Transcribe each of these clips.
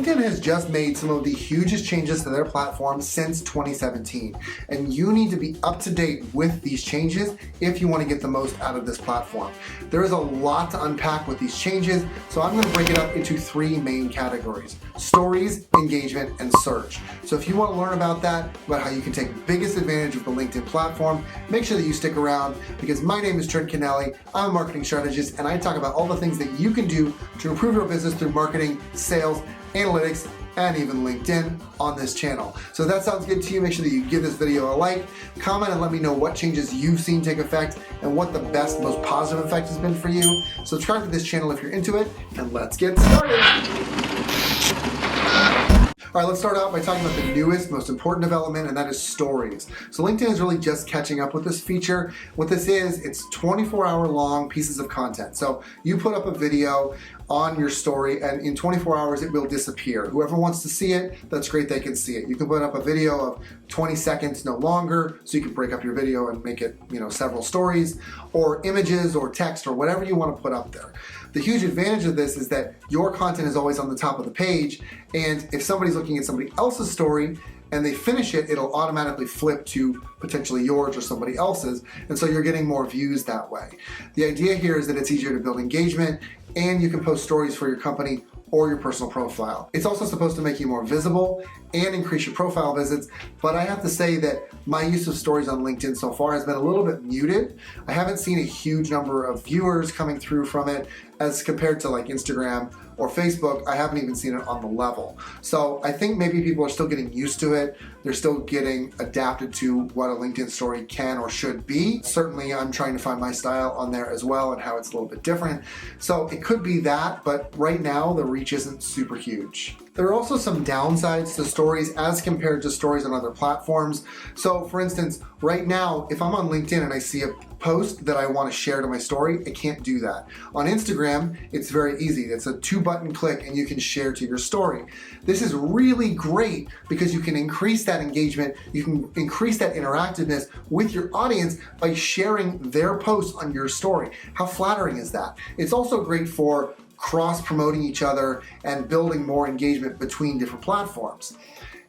LinkedIn has just made some of the hugest changes to their platform since 2017, and you need to be up to date with these changes if you want to get the most out of this platform. There is a lot to unpack with these changes, so I'm going to break it up into three main categories: stories, engagement, and search. So if you want to learn about that, about how you can take biggest advantage of the LinkedIn platform, make sure that you stick around, because my name is Trent Kennelly. I'm a marketing strategist, and I talk about all the things that you can do to improve your business through marketing, sales, analytics, and even LinkedIn on this channel. So if that sounds good to you, make sure that you give this video a like, comment, and let me know what changes you've seen take effect and what the best, most positive effect has been for you. Subscribe to this channel if you're into it, and let's get started. All right, let's start out by talking about the newest, most important development, and that is stories. So LinkedIn is really just catching up with this feature. What this is, it's 24-hour long pieces of content. So you put up a video on your story, and in 24 hours it will disappear. Whoever wants to see it, that's great, they can see it. You can put up a video of 20 seconds, no longer, so you can break up your video and make it, several stories, or images, or text, or whatever you want to put up there. The huge advantage of this is that your content is always on the top of the page, and if somebody's looking at somebody else's story and they finish it, it'll automatically flip to potentially yours or somebody else's, and so you're getting more views that way. The idea here is that it's easier to build engagement, and you can post stories for your company or your personal profile. It's also supposed to make you more visible and increase your profile visits, but I have to say that my use of stories on LinkedIn so far has been a little bit muted. I haven't seen a huge number of viewers coming through from it as compared to like Instagram or Facebook. I haven't even seen it on the level. So I think maybe people are still getting used to it. They're still getting adapted to what a LinkedIn story can or should be. Certainly I'm trying to find my style on there as well and how it's a little bit different. So it could be that, but right now the reach isn't super huge. There are also some downsides to stories as compared to stories on other platforms. So for instance, right now, if I'm on LinkedIn and I see a post that I want to share to my story, I can't do that. On Instagram, it's very easy. It's a 2-button click and you can share to your story. This is really great because you can increase that engagement, you can increase that interactiveness with your audience by sharing their posts on your story. How flattering is that? It's also great for cross-promoting each other and building more engagement between different platforms.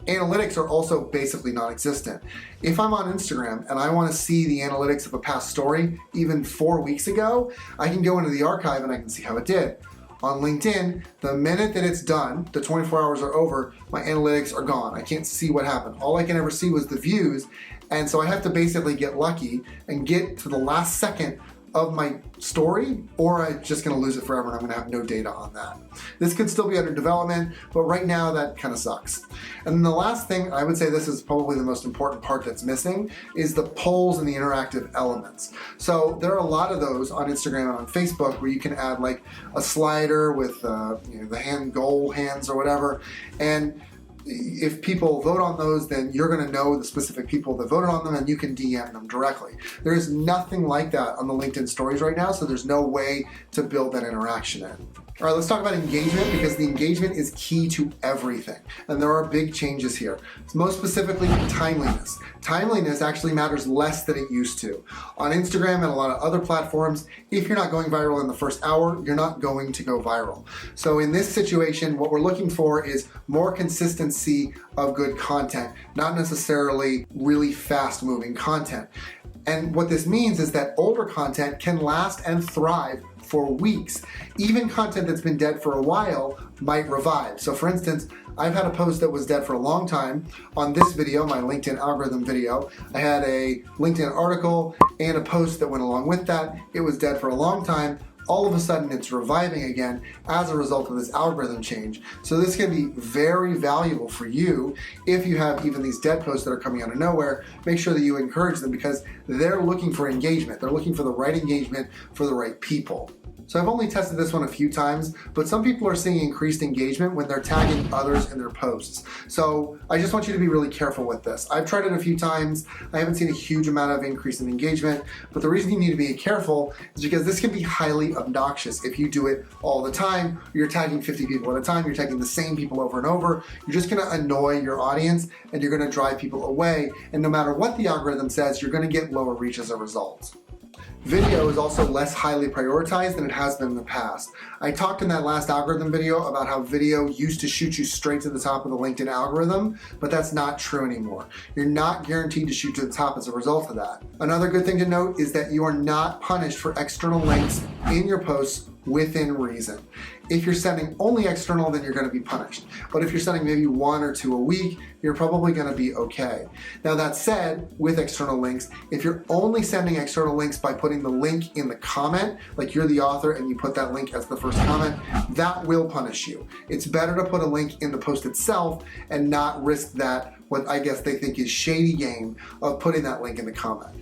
Analytics are also basically non-existent. If I'm on Instagram and I want to see the analytics of a past story, even 4 weeks ago, I can go into the archive and I can see how it did. On LinkedIn, the minute that it's done, the 24 hours are over, my analytics are gone. I can't see what happened. All I can ever see was the views, and so I have to basically get lucky and get to the last second of my story, or I'm just gonna lose it forever and I'm gonna have no data on that. This could still be under development, but right now that kind of sucks. And then the last thing, I would say this is probably the most important part that's missing, is the polls and the interactive elements. So there are a lot of those on Instagram and on Facebook where you can add like a slider with the goal hands or whatever, and if people vote on those, then you're going to know the specific people that voted on them and you can DM them directly. There is nothing like that on the LinkedIn stories right now, so there's no way to build that interaction in. All right, let's talk about engagement, because the engagement is key to everything, and there are big changes here. Most specifically, timeliness. Timeliness actually matters less than it used to. On Instagram and a lot of other platforms, if you're not going viral in the first hour, you're not going to go viral. So in this situation, what we're looking for is more consistency of good content, not necessarily really fast-moving content. And what this means is that older content can last and thrive for weeks. Even content that's been dead for a while might revive. So for instance, I've had a post that was dead for a long time. On this video, my LinkedIn algorithm video, I had a LinkedIn article and a post that went along with that. It was dead for a long time. All of a sudden it's reviving again as a result of this algorithm change. So this can be very valuable for you if you have even these dead posts that are coming out of nowhere. Make sure that you encourage them, because they're looking for engagement. They're looking for the right engagement for the right people. So I've only tested this one a few times, but some people are seeing increased engagement when they're tagging others in their posts. So I just want you to be really careful with this. I've tried it a few times. I haven't seen a huge amount of increase in engagement, but the reason you need to be careful is because this can be highly obnoxious. If you do it all the time, you're tagging 50 people at a time, you're tagging the same people over and over, you're just gonna annoy your audience and you're gonna drive people away. And no matter what the algorithm says, you're gonna get lower reach as a result. Video is also less highly prioritized than it has been in the past. I talked in that last algorithm video about how video used to shoot you straight to the top of the LinkedIn algorithm, but that's not true anymore. You're not guaranteed to shoot to the top as a result of that. Another good thing to note is that you are not punished for external links in your posts within reason. If you're sending only external, then you're going to be punished. But if you're sending maybe 1 or 2 a week, you're probably going to be okay. Now that said, with external links, if you're only sending external links by putting the link in the comment, like you're the author and you put that link as the first comment, that will punish you. It's better to put a link in the post itself and not risk that, what I guess they think is shady game of putting that link in the comment.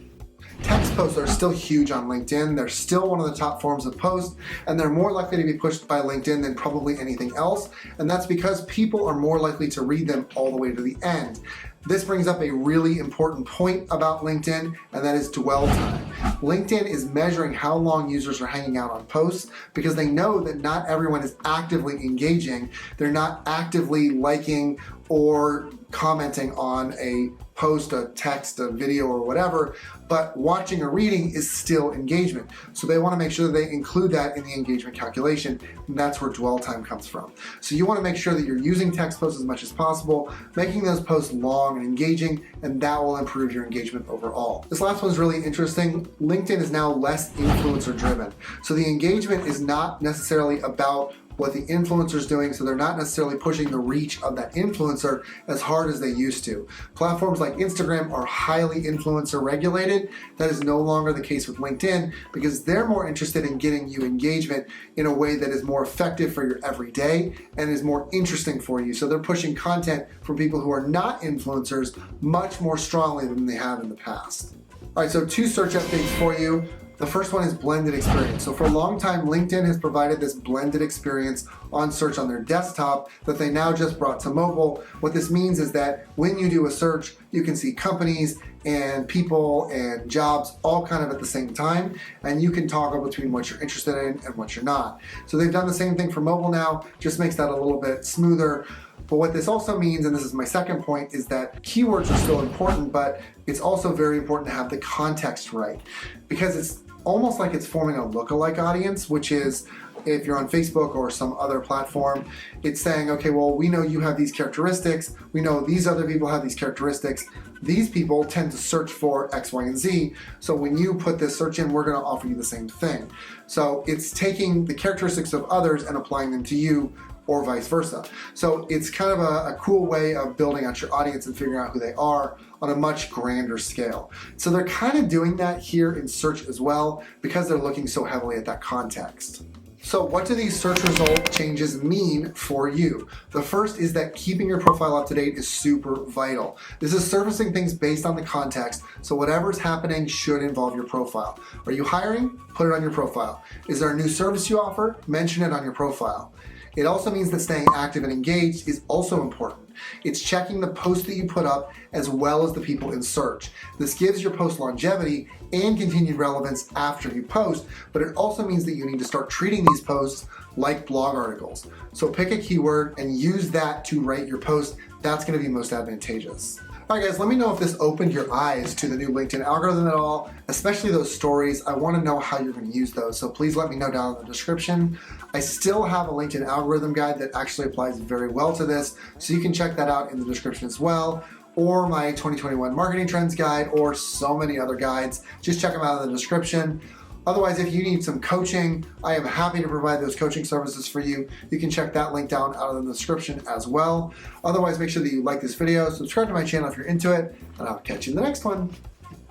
Text posts are still huge on LinkedIn. They're still one of the top forms of post, and they're more likely to be pushed by LinkedIn than probably anything else, and that's because people are more likely to read them all the way to the end. This brings up a really important point about LinkedIn, and that is dwell time. LinkedIn is measuring how long users are hanging out on posts because they know that not everyone is actively engaging. They're not actively liking or commenting on a post, a text, a video, or whatever, but watching or reading is still engagement. So they want to make sure that they include that in the engagement calculation, and that's where dwell time comes from. So you want to make sure that you're using text posts as much as possible, making those posts long and engaging, and that will improve your engagement overall. This last one is really interesting. LinkedIn is now less influencer driven. So the engagement is not necessarily about what the influencer's doing, so they're not necessarily pushing the reach of that influencer as hard as they used to. Platforms like Instagram are highly influencer regulated. That is no longer the case with LinkedIn because they're more interested in getting you engagement in a way that is more effective for your everyday and is more interesting for you. So they're pushing content from people who are not influencers much more strongly than they have in the past. All right, so 2 search updates for you. The first one is blended experience. So for a long time, LinkedIn has provided this blended experience on search on their desktop that they now just brought to mobile. What this means is that when you do a search, you can see companies and people and jobs all kind of at the same time, and you can toggle between what you're interested in and what you're not. So they've done the same thing for mobile now, just makes that a little bit smoother. But what this also means, and this is my second point, is that keywords are still important, but it's also very important to have the context right, because it's almost like it's forming a lookalike audience, which is, if you're on Facebook or some other platform, it's saying, okay, well, we know you have these characteristics, we know these other people have these characteristics, these people tend to search for X, Y, and Z, so when you put this search in, we're gonna offer you the same thing. So it's taking the characteristics of others and applying them to you, or vice versa. So it's kind of a cool way of building out your audience and figuring out who they are on a much grander scale. So they're kind of doing that here in search as well because they're looking so heavily at that context. So what do these search result changes mean for you? The first is that keeping your profile up to date is super vital. This is surfacing things based on the context, so whatever's happening should involve your profile. Are you hiring? Put it on your profile. Is there a new service you offer? Mention it on your profile. It also means that staying active and engaged is also important. It's checking the posts that you put up as well as the people in search. This gives your post longevity and continued relevance after you post, but it also means that you need to start treating these posts like blog articles. So pick a keyword and use that to rate your post. That's going to be most advantageous. All right, guys, let me know if this opened your eyes to the new LinkedIn algorithm at all, especially those stories. I want to know how you're going to use those, so please let me know down in the description. I still have a LinkedIn algorithm guide that actually applies very well to this, so you can check that out in the description as well, or my 2021 marketing trends guide, or so many other guides. Just check them out in the description. Otherwise, if you need some coaching, I am happy to provide those coaching services for you. You can check that link down out in the description as well. Otherwise, make sure that you like this video, subscribe to my channel if you're into it, and I'll catch you in the next one.